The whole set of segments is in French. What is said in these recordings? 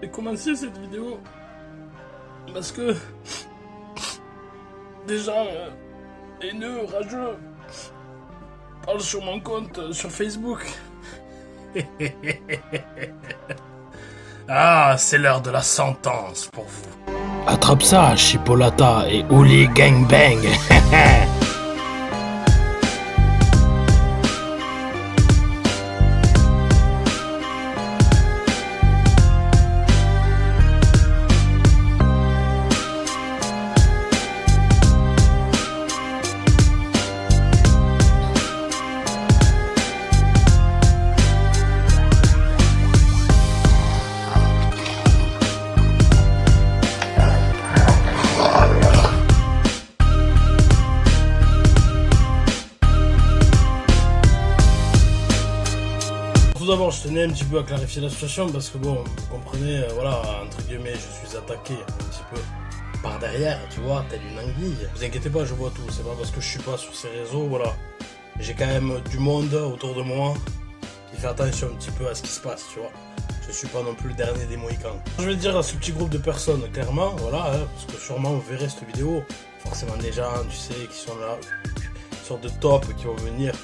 J'ai commencé cette vidéo parce que des gens haineux, rageux parlent sur mon compte sur Facebook. Ah, c'est l'heure de la sentence pour vous. Attrape ça, Chipolata et Oli Gangbang. Tout d'abord, je tenais un petit peu à clarifier la situation parce que bon, vous comprenez, voilà, entre guillemets, je suis attaqué un petit peu par derrière, tu vois, telle une anguille. Vous inquiétez pas, je vois tout, c'est pas parce que je suis pas sur ces réseaux, voilà. J'ai quand même du monde autour de moi qui fait attention un petit peu à ce qui se passe, tu vois. Je suis pas non plus le dernier des Mohicans. Je vais dire à ce petit groupe de personnes, clairement, voilà, hein, parce que sûrement vous verrez cette vidéo, forcément des gens, tu sais, qui sont là, une sorte de top qui vont venir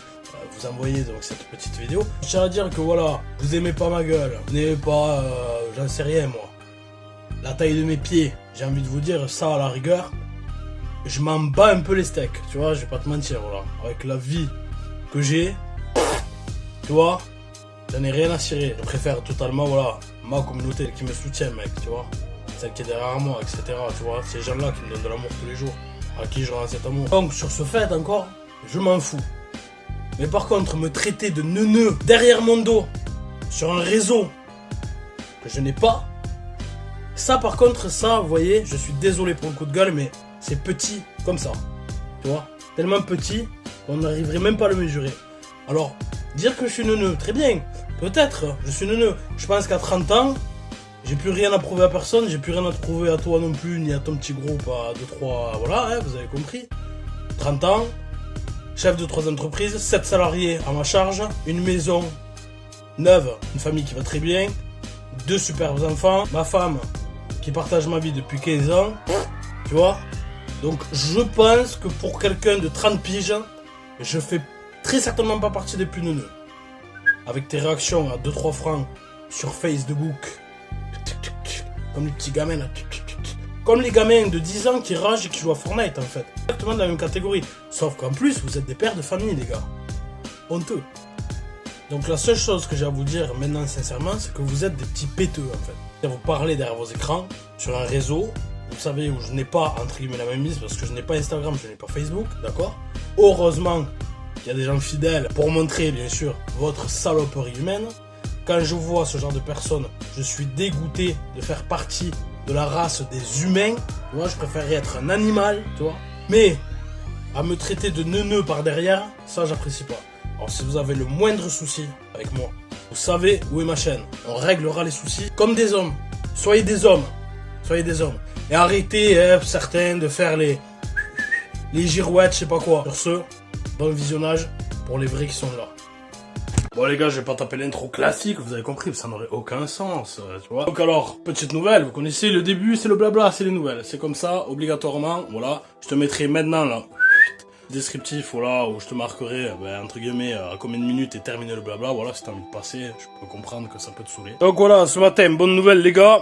vous envoyer donc cette petite vidéo. Je tiens à dire que voilà, vous aimez pas ma gueule, vous n'aimez pas, j'en sais rien moi, la taille de mes pieds. J'ai envie de vous dire ça à la rigueur, je m'en bats un peu les steaks, tu vois, je vais pas te mentir, voilà. Avec la vie que j'ai, tu vois, j'en ai rien à cirer. Je préfère totalement, voilà, ma communauté qui me soutient, mec, tu vois, celle qui est derrière moi, etc. Tu vois, ces gens-là qui me donnent de l'amour tous les jours, à qui je rends cet amour. Donc sur ce fait encore, je m'en fous. Mais par contre, me traiter de neuneux derrière mon dos, sur un réseau que je n'ai pas, ça par contre, ça, vous voyez, je suis désolé pour le coup de gueule, mais c'est petit comme ça, tu vois, tellement petit qu'on n'arriverait même pas à le mesurer. Alors, dire que je suis neuneux, très bien, peut-être, je suis neuneux. Je pense qu'à 30 ans, j'ai plus rien à prouver à personne, j'ai plus rien à te prouver à toi non plus, ni à ton petit groupe à 2-3, voilà, hein, vous avez compris. 30 ans, chef de 3 entreprises, 7 salariés à ma charge, une maison neuve, une famille qui va très bien, 2 superbes enfants, ma femme qui partage ma vie depuis 15 ans, tu vois. Donc je pense que pour quelqu'un de 30 piges, je fais très certainement pas partie des plus neuneux. Avec tes réactions à 2-3 francs sur Facebook, comme les petits gamins là, comme les gamins de 10 ans qui ragent et qui jouent à Fortnite en fait. Exactement dans la même catégorie. Sauf qu'en plus, vous êtes des pères de famille les gars. Honteux. Donc la seule chose que j'ai à vous dire maintenant sincèrement, c'est que vous êtes des petits péteux en fait. Vous parlez derrière vos écrans, sur un réseau, vous savez où je n'ai pas entre guillemets la même mise parce que je n'ai pas Instagram, je n'ai pas Facebook, d'accord. Heureusement qu'il y a des gens fidèles pour montrer bien sûr votre saloperie humaine. Quand je vois ce genre de personnes, je suis dégoûté de faire partie de la race des humains. Moi je préférerais être un animal, tu vois. Mais à me traiter de neuneux par derrière, ça j'apprécie pas. Alors si vous avez le moindre souci avec moi, vous savez où est ma chaîne. On réglera les soucis comme des hommes. Soyez des hommes. Soyez des hommes. Et arrêtez, certains, de faire les girouettes, je sais pas quoi. Sur ce, bon visionnage pour les vrais qui sont là. Bon les gars, je vais pas taper l'intro classique, vous avez compris, ça n'aurait aucun sens, tu vois. Donc alors, petite nouvelle, vous connaissez le début, c'est le blabla, c'est les nouvelles. C'est comme ça, obligatoirement, voilà. Je te mettrai maintenant là, descriptif, voilà, où je te marquerai, entre guillemets, à combien de minutes est terminé le blabla, voilà, si t'as envie de passer, je peux comprendre que ça peut te saouler. Donc voilà, ce matin, bonne nouvelle les gars.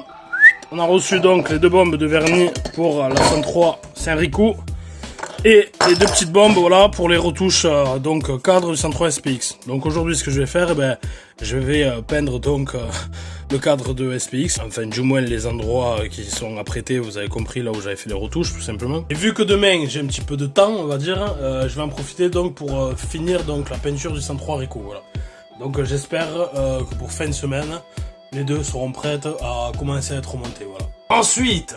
On a reçu donc les 2 bombes de vernis pour la 103 Saint-Ricou. Et les 2 petites bombes, voilà, pour les retouches, donc, cadre du 103 SPX. Donc aujourd'hui, ce que je vais faire, je vais peindre donc le cadre de SPX. Enfin, du moins les endroits qui sont apprêtés, vous avez compris, là où j'avais fait les retouches, tout simplement. Et vu que demain, j'ai un petit peu de temps, on va dire, je vais en profiter donc pour finir donc la peinture du 103 Rico, voilà. Donc j'espère que pour fin de semaine, les 2 seront prêtes à commencer à être remontées, voilà. Ensuite,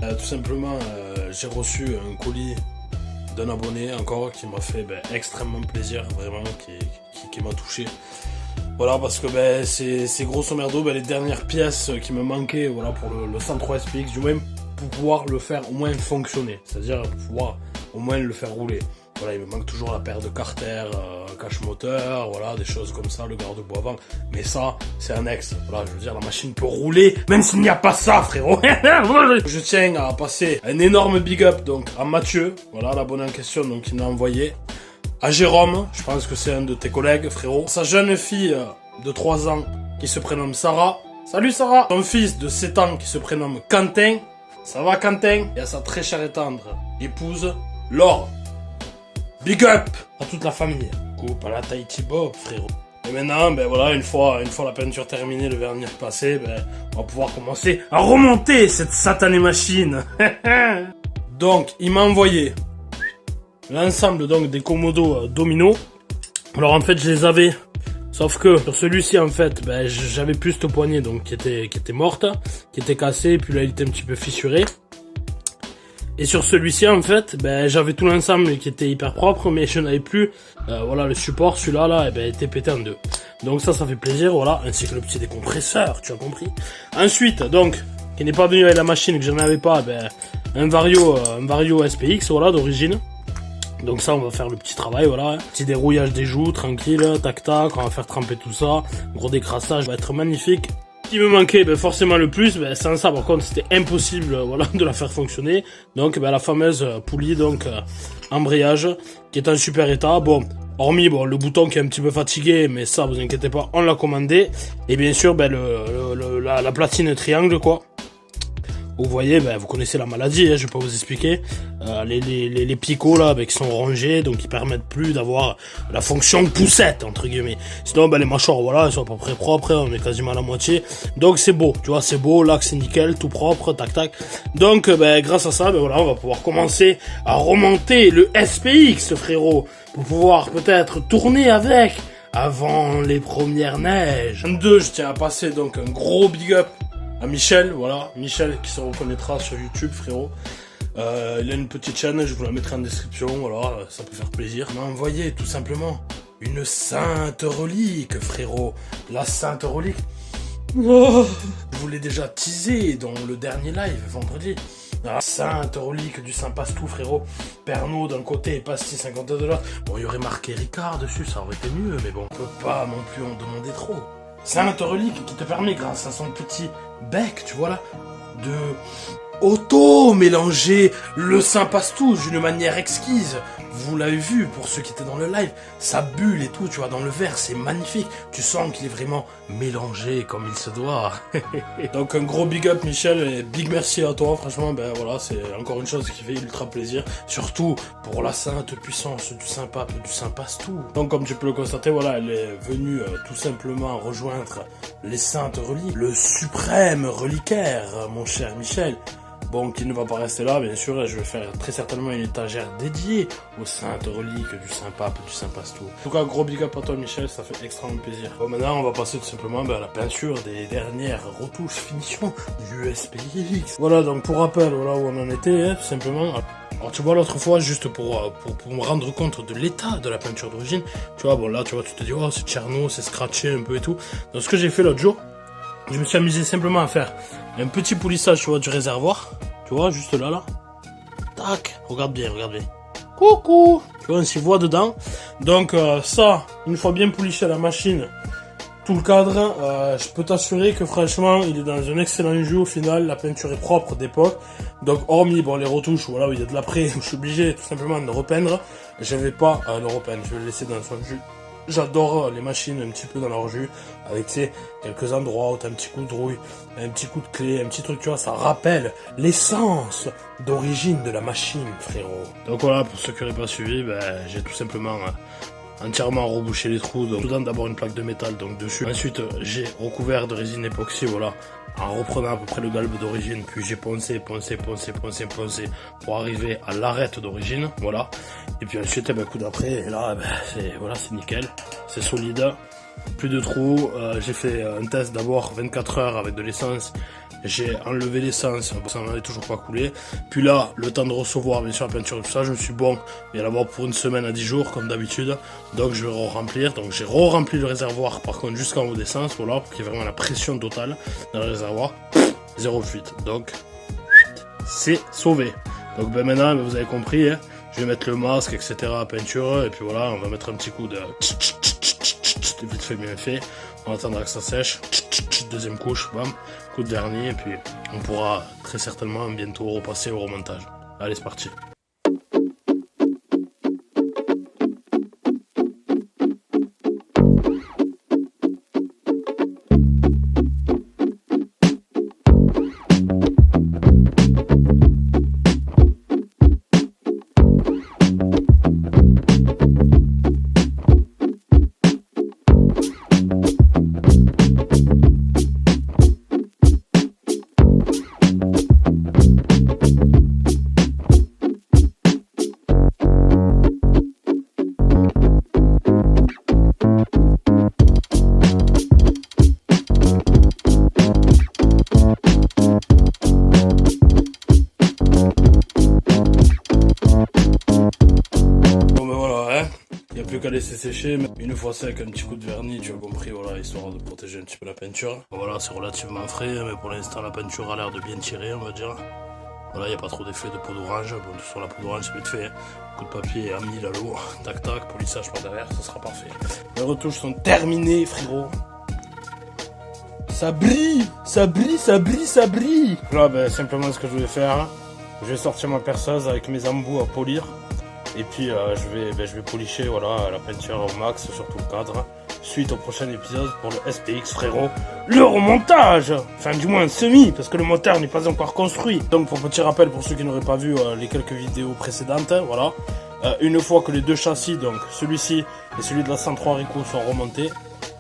tout simplement, j'ai reçu un colis d'un abonné encore qui m'a fait extrêmement plaisir, vraiment, qui m'a touché. Voilà, parce que c'est grosso merdo les dernières pièces qui me manquaient, voilà, pour le 103 SPX, du moins pour pouvoir le faire au moins fonctionner, c'est-à-dire pouvoir au moins le faire rouler. Voilà, il me manque toujours la paire de carter, cache moteur, voilà, des choses comme ça, le garde-bois avant. Mais ça, c'est annexe. Voilà, je veux dire, la machine peut rouler, même s'il n'y a pas ça, frérot. Je tiens à passer un énorme big up, donc, à Mathieu. Voilà, l'abonné en question, donc, il m'a envoyé. À Jérôme, je pense que c'est un de tes collègues, frérot. Sa jeune fille de 3 ans, qui se prénomme Sarah. Salut Sarah. Son fils de 7 ans, qui se prénomme Quentin. Ça va, Quentin? Et à sa très chère et tendre épouse, Laure. Big up à toute la famille. Coupe à la Tahiti Bob, frérot. Et maintenant, ben voilà, une fois la peinture terminée, le vernis repassé, ben, on va pouvoir commencer à remonter cette satanée machine. Donc, il m'a envoyé l'ensemble donc des Komodo Domino. Alors en fait, je les avais, sauf que sur celui-ci en fait, ben j'avais plus cette poignée donc qui était morte, qui était cassée, puis là il était un petit peu fissuré. Et sur celui-ci en fait, ben j'avais tout l'ensemble qui était hyper propre, mais je n'avais plus, voilà, le support, celui-là là, ben était pété en deux. Donc ça fait plaisir, voilà, ainsi que le petit décompresseur, tu as compris. Ensuite, donc, qui n'est pas venu avec la machine, que je n'avais pas, ben un Vario SPX, voilà, d'origine. Donc ça, on va faire le petit travail, voilà. Petit dérouillage des joues, tranquille, tac tac, on va faire tremper tout ça. Gros décrassage, va être magnifique. Ce qui me manquait, ben forcément le plus, ben sans ça par contre c'était impossible, voilà, de la faire fonctionner. Donc ben la fameuse poulie, donc embrayage, qui est en super état. Bon, hormis le bouton qui est un petit peu fatigué, mais ça vous inquiétez pas, on l'a commandé. Et bien sûr ben la platine triangle quoi. Vous voyez, ben, vous connaissez la maladie, hein, je vais pas vous expliquer. Les picots là, ben, qui sont rongés, donc ils permettent plus d'avoir la fonction poussette entre guillemets. Sinon, ben, les mâchoires, voilà, elles sont à peu près propres, hein, on est quasiment à la moitié. Donc c'est beau, tu vois, c'est beau, l'axe c'est nickel, tout propre, tac tac. Donc, ben, grâce à ça, ben voilà, on va pouvoir commencer à remonter le SPX, frérot, pour pouvoir peut-être tourner avec avant les premières neiges. Je tiens à passer donc un gros big up à Michel, voilà, Michel qui se reconnaîtra sur YouTube, frérot. Il a une petite chaîne, je vous la mettrai en description, voilà, ça peut faire plaisir. Il m'a envoyé tout simplement une sainte relique, frérot. La sainte relique. Oh, je vous l'ai déjà teasé dans le dernier live, vendredi. La sainte relique du Saint Pastou, frérot. Pernod d'un côté et Pastis 52 de l'autre. Bon, il y aurait marqué Ricard dessus, ça aurait été mieux, mais bon, on peut pas non plus en demander trop. Sainte relique qui te permet, grâce à son petit bec, tu vois là, de auto-mélanger le Saint-Pastou d'une manière exquise. Vous l'avez vu, pour ceux qui étaient dans le live, ça bulle et tout, tu vois, dans le verre, c'est magnifique. Tu sens qu'il est vraiment mélangé comme il se doit. Donc un gros big up Michel, et big merci à toi, franchement, ben voilà, c'est encore une chose qui fait ultra plaisir. Surtout pour la sainte puissance du Saint-Pape, du Saint-Pastou. Donc comme tu peux le constater, voilà, elle est venue tout simplement rejoindre les saintes reliques, le suprême reliquaire, mon cher Michel. Bon, qui ne va pas rester là, bien sûr, et je vais faire très certainement une étagère dédiée aux saintes reliques du Saint-Pape, du Saint-Pastou. En tout cas, gros big up à toi, Michel, ça fait extrêmement plaisir. Bon, maintenant, on va passer tout simplement à la peinture des dernières retouches, finitions du SPX. Voilà, donc pour rappel, voilà où on en était, hein, tout simplement. Alors, tu vois, l'autre fois, juste pour me rendre compte de l'état de la peinture d'origine, tu vois, bon, là, tu vois, tu te dis, oh, c'est Tcherno, c'est scratché un peu et tout. Donc, ce que j'ai fait l'autre jour, je me suis amusé simplement à faire un petit polissage, tu vois, du réservoir. Tu vois, juste là, là. Tac, regarde bien, regarde bien. Coucou. Tu vois, on s'y voit dedans. Donc ça, une fois bien poliché à la machine, tout le cadre, je peux t'assurer que franchement, il est dans un excellent jus au final. La peinture est propre d'époque. Donc hormis, bon, les retouches, voilà, où il y a de l'après, je suis obligé tout simplement de repeindre. Je vais pas le repeindre, je vais le laisser dans son jus. J'adore les machines un petit peu dans leur jus, avec, tu sais, quelques endroits où t'as un petit coup de rouille, un petit coup de clé, un petit truc, tu vois, ça rappelle l'essence d'origine de la machine, frérot. Donc voilà, pour ceux qui n'auraient pas suivi, ben, j'ai tout simplement entièrement rebouché les trous, donc tout d'abord une plaque de métal donc dessus. Ensuite, j'ai recouvert de résine époxy, voilà, en reprenant à peu près le galbe d'origine, puis j'ai poncé pour arriver à l'arête d'origine, voilà. Et puis ensuite, ben, coup d'après, là, ben, c'est nickel, c'est solide, plus de trous. J'ai fait un test d'abord 24 heures avec de l'essence. J'ai enlevé l'essence, ça n'en avait toujours pas coulé. Puis là, le temps de recevoir, bien sûr, la peinture et tout ça, je me suis dit, bon, il va y en avoir pour une semaine à 10 jours, comme d'habitude. Donc je vais re-remplir. Donc j'ai re-rempli le réservoir, par contre, jusqu'en haut d'essence, voilà, pour qu'il y ait vraiment la pression totale dans le réservoir. Zéro fuite. Donc, c'est sauvé. Donc ben maintenant, vous avez compris, hein, Je vais mettre le masque, etc. peinture, et puis voilà, on va mettre un petit coup de vite fait bien fait. On attendra que ça sèche. Deuxième couche, bam, coup de vernis, et puis on pourra très certainement bientôt repasser au remontage. Allez, c'est parti. Qu'à laisser sécher, mais une fois sec, un petit coup de vernis, tu as compris, voilà, histoire de protéger un petit peu la peinture. Voilà, c'est relativement frais, mais pour l'instant la peinture a l'air de bien tirer, on va dire. Voilà, il n'y a pas trop d'effet de peau d'orange, bon, sur la peau d'orange c'est vite fait, hein. Coup de papier à 1000 à l'eau, tac tac, polissage par derrière, ça sera parfait. Les retouches sont terminées, frérot. Ça brille, ça brille, ça brille, ça brille. Là, ben, simplement ce que je vais faire, je vais sortir ma perceuse avec mes embouts à polir. Et puis je vais policher voilà, la peinture au max, surtout le cadre. Suite au prochain épisode pour le SPX, frérot. Le remontage. Enfin du moins semi, parce que le moteur n'est pas encore construit. Donc pour petit rappel, pour ceux qui n'auraient pas vu les quelques vidéos précédentes, voilà. Une fois que les deux châssis, donc celui-ci et celui de la 103 Rico sont remontés,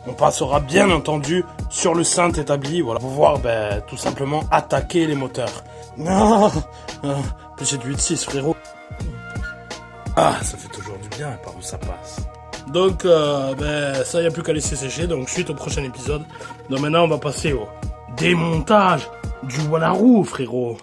on passera bien entendu sur le centre établi, voilà, pour pouvoir tout simplement attaquer les moteurs. Non, j'ai du 8.6, frérot. Ah, ça fait toujours du bien, par où ça passe. Donc, ça, y a plus qu'à laisser sécher. Donc, suite au prochain épisode. Donc, maintenant, on va passer au démontage du Wallaroo, frérot.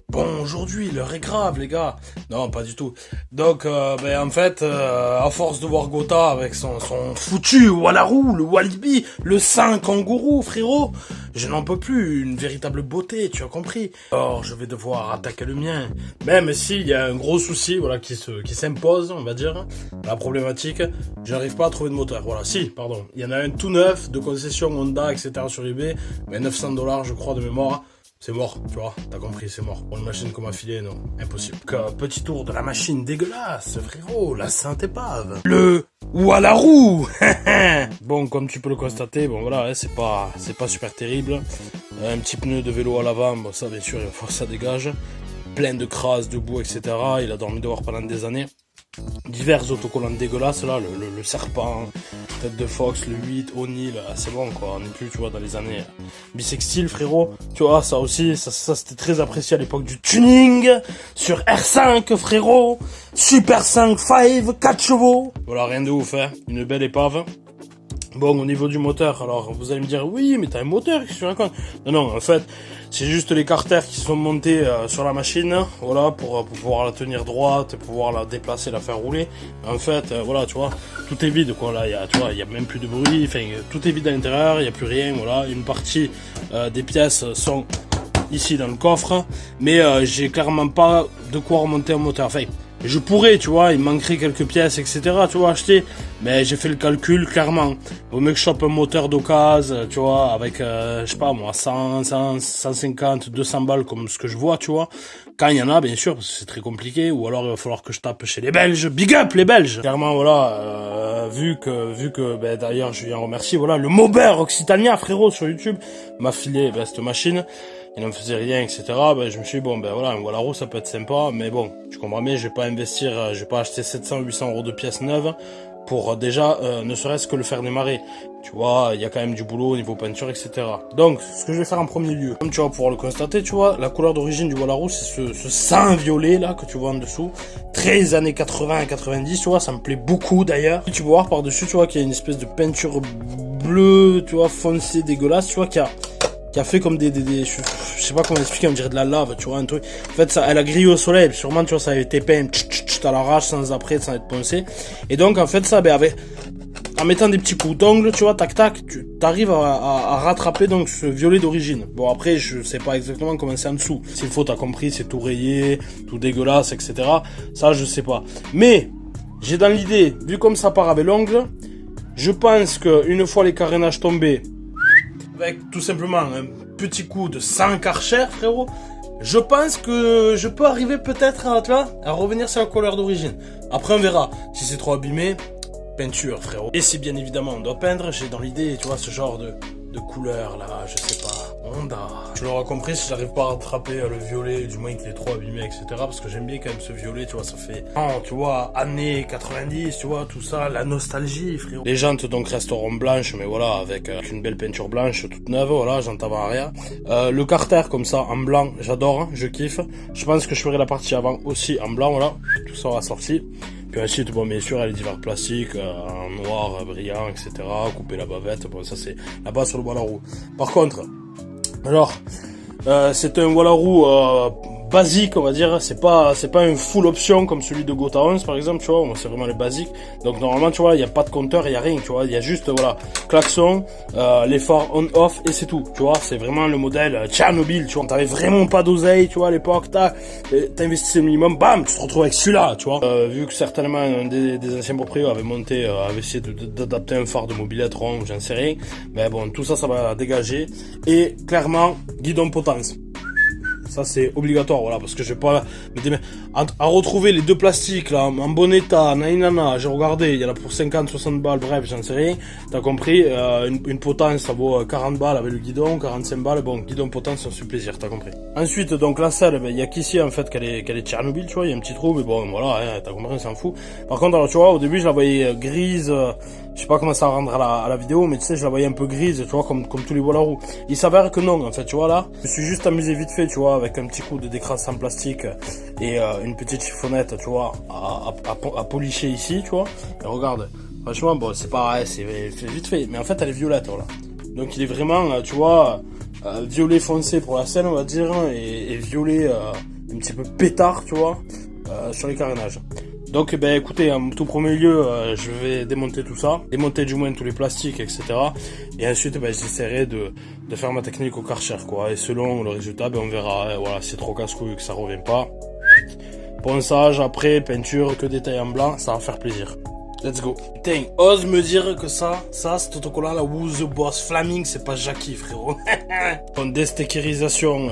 Bon, aujourd'hui, l'heure est grave, les gars. Non, pas du tout. Donc, en fait, à force de voir Gotha avec son foutu Wallaroo, le Walibi, le 5 kangourou, frérot, je n'en peux plus. Une véritable beauté, tu as compris. Alors, je vais devoir attaquer le mien. Même s'il y a un gros souci, voilà, qui s'impose, on va dire. La problématique, j'arrive pas à trouver de moteur. Voilà, si, pardon. Il y en a un tout neuf, de concession Honda, etc. sur eBay. Mais 900 $, je crois, de mémoire. C'est mort, tu vois, t'as compris, c'est mort. Pour une machine comme affilée, non, impossible. Petit tour de la machine dégueulasse, frérot, la sainte épave. Le Wallaroo. Bon, comme tu peux le constater, bon voilà, c'est pas super terrible. Un petit pneu de vélo à l'avant, bon ça bien sûr, il va falloir que ça dégage. Plein de crasse, de boue, etc. Il a dormi dehors pendant des années. Divers autocollants dégueulasses, là, le serpent, tête de fox, le 8, O'Neill, c'est bon quoi, on n'est plus, tu vois, dans les années bisextiles, frérot. Tu vois, ça aussi, ça c'était très apprécié à l'époque du tuning, sur R5, frérot, Super 5, 4 chevaux. Voilà, rien de ouf, hein, une belle épave. Bon, au niveau du moteur, alors vous allez me dire, oui, mais t'as un moteur, qu'est-ce que tu racontes? Non, en fait, c'est juste les carters qui sont montés sur la machine, voilà, pour pouvoir la tenir droite, pouvoir la déplacer, la faire rouler. En fait, voilà, tu vois, tout est vide, quoi, là, il y a même plus de bruit, enfin, tout est vide à l'intérieur, il y a plus rien, voilà. Une partie des pièces sont ici dans le coffre, mais j'ai clairement pas de quoi remonter un moteur. Enfin, je pourrais, tu vois, il manquerait quelques pièces, etc., tu vois, acheter. Mais j'ai fait le calcul, clairement. Vaut mieux que je chope un moteur d'occasion, tu vois, avec, je sais pas, moi, 150, 200 balles, comme ce que je vois, tu vois. Quand il y en a, bien sûr, parce que c'est très compliqué. Ou alors, il va falloir que je tape chez les Belges. Big up, les Belges! Clairement, voilà, vu que, d'ailleurs, je viens remercier, voilà, le Maubert Occitania, frérot, sur YouTube, m'a filé, cette machine. Il n'en faisait rien, etc. Je me suis dit, bon, voilà, un Wallaroo, ça peut être sympa, mais bon, tu comprends bien, je vais pas investir, je vais pas acheter 700, 800 € de pièces neuves pour déjà, ne serait-ce que le faire démarrer. Tu vois, il y a quand même du boulot au niveau peinture, etc. Donc, ce que je vais faire en premier lieu, comme tu vas pouvoir le constater, tu vois, la couleur d'origine du Wallaroo, c'est ce sang violet, là, que tu vois en dessous. Très années 80 et 90, tu vois, ça me plaît beaucoup, d'ailleurs. Tu vas voir par-dessus, tu vois, qu'il y a une espèce de peinture bleue, tu vois, foncée, dégueulasse, tu vois, qui a fait comme je sais pas comment expliquer, on dirait de la lave, tu vois, un truc. En fait, ça, elle a grillé au soleil, sûrement, tu vois, ça avait été peint, à l'arrache, sans être poncé. Et donc, en fait, ça, en mettant des petits coups d'ongle, tu vois, tac tac, tu arrives à rattraper donc ce violet d'origine. Bon après, je sais pas exactement comment c'est en dessous. S'il faut, t'as compris, c'est tout rayé, tout dégueulasse, etc. Ça, je sais pas. Mais j'ai dans l'idée, vu comme ça part avec l'ongle, je pense que une fois les carénages tombés, avec tout simplement un petit coup de 100 Karcher, frérot, je pense que je peux arriver peut-être à, tu vois, à revenir sur la couleur d'origine. Après, on verra. Si c'est trop abîmé, peinture, frérot. Et si bien évidemment on doit peindre, j'ai dans l'idée, tu vois, ce genre de couleur là, je sais pas, Honda. Tu l'auras compris, si j'arrive pas à rattraper le violet, du moins qu'il est trop abîmé, etc. Parce que j'aime bien quand même ce violet, tu vois, ça fait, tu vois, années 90, tu vois, tout ça, la nostalgie, frérot. Les jantes donc resteront blanches, mais voilà, avec une belle peinture blanche toute neuve, voilà, jante avant arrière. Le carter comme ça, en blanc, j'adore, hein, je kiffe. Je pense que je ferai la partie avant aussi en blanc, voilà, tout ça aura sorti. Puis ensuite, bon, bien sûr, il y a les divers plastiques, en noir, brillant, etc. Couper la bavette, bon, ça c'est là-bas sur le Wallaroo. Par contre, alors, c'est un Wallaroo basique, on va dire. C'est pas une full option comme celui de Gotha 11, par exemple, tu vois. C'est vraiment le basique. Donc normalement, tu vois, il y a pas de compteur, il y a rien, tu vois. Il y a juste, voilà, klaxon, les phares on-off et c'est tout, tu vois. C'est vraiment le modèle Tchernobyl, tu vois. T'avais vraiment pas d'oseille, tu vois, à l'époque. T'as investi le minimum, bam, tu te retrouves avec celui-là, tu vois. Vu que certainement un des anciens propriétaires avait essayé d'adapter un phare de mobilette rond, j'en sais rien. Mais bon, tout ça, ça va dégager. Et clairement, guidon potence. Ça c'est obligatoire, voilà, parce que je vais pas à retrouver les deux plastiques là en bon état, naïnana, j'ai regardé, il y en a pour 50-60 balles, bref, j'en sais rien, t'as compris, une potence ça vaut 40 balles avec le guidon, 45 balles, bon, guidon potence ça fait plaisir, t'as compris. Ensuite, donc la selle, il y a qu'ici en fait qu'elle est Tchernobyl, tu vois, il y a un petit trou, mais bon, voilà, hein, t'as compris, on s'en fout. Par contre, alors tu vois, au début je la voyais grise, je sais pas comment ça va rendre à la vidéo, mais tu sais, je la voyais un peu grise, tu vois, comme tous les Wallaroo. Il s'avère que non, en fait, tu vois, là, je me suis juste amusé vite fait, tu vois, avec un petit coup de décrassant plastique et une petite chiffonnette, tu vois, à policher ici, tu vois. Et regarde, franchement, bon, c'est pareil, c'est vite fait, mais en fait, elle est violette, voilà. Donc, il est vraiment, tu vois, violet foncé pour la scène, on va dire, et violet un petit peu pétard, tu vois, sur les carénages. Donc, ben, écoutez, en tout premier lieu, je vais démonter tout ça, démonter du moins tous les plastiques, etc. Et ensuite, ben, j'essaierai de faire ma technique au Karcher, quoi. Et selon le résultat, ben, on verra, hein, voilà, si c'est trop casse-couille que ça revient pas. Ponçage, après, peinture, que détail en blanc, ça va faire plaisir. Let's go. Putain, ose me dire que ça, cet autocollant là, Who's the Boss Flaming, c'est pas Jackie, frérot. Bon, déstéquerisation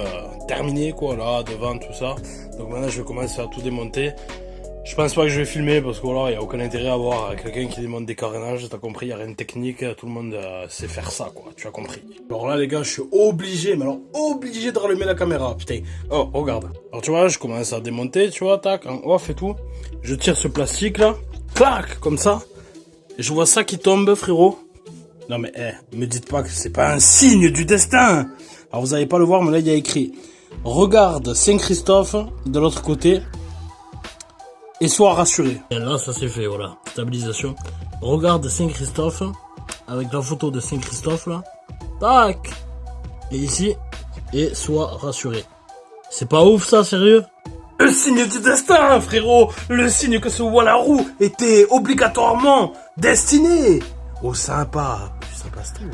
terminée, quoi, là, devant, tout ça. Donc maintenant, je vais commencer à tout démonter. Je pense pas que je vais filmer parce que voilà, il y a aucun intérêt à voir quelqu'un qui démonte des carénages, t'as compris, il y a rien de technique, tout le monde sait faire ça, quoi, tu as compris. Alors là, les gars, je suis obligé, mais alors obligé de rallumer la caméra, putain. Oh, regarde. Alors tu vois, je commence à démonter, tu vois, tac, en off et tout. Je tire ce plastique là, clac, comme ça. Et je vois ça qui tombe, frérot. Non mais, me dites pas que c'est pas un signe du destin. Alors vous allez pas le voir, mais là, il y a écrit « Regarde Saint-Christophe de l'autre côté ». Et sois rassuré. Et là, ça c'est fait, voilà. Stabilisation. Regarde Saint-Christophe. Avec la photo de Saint-Christophe, là. Tac. Et ici. Et sois rassuré. C'est pas ouf, ça, sérieux? Le signe du destin, frérot. Le signe que ce Wallaroo était obligatoirement destiné au sympa. Du sympa, c'est tout.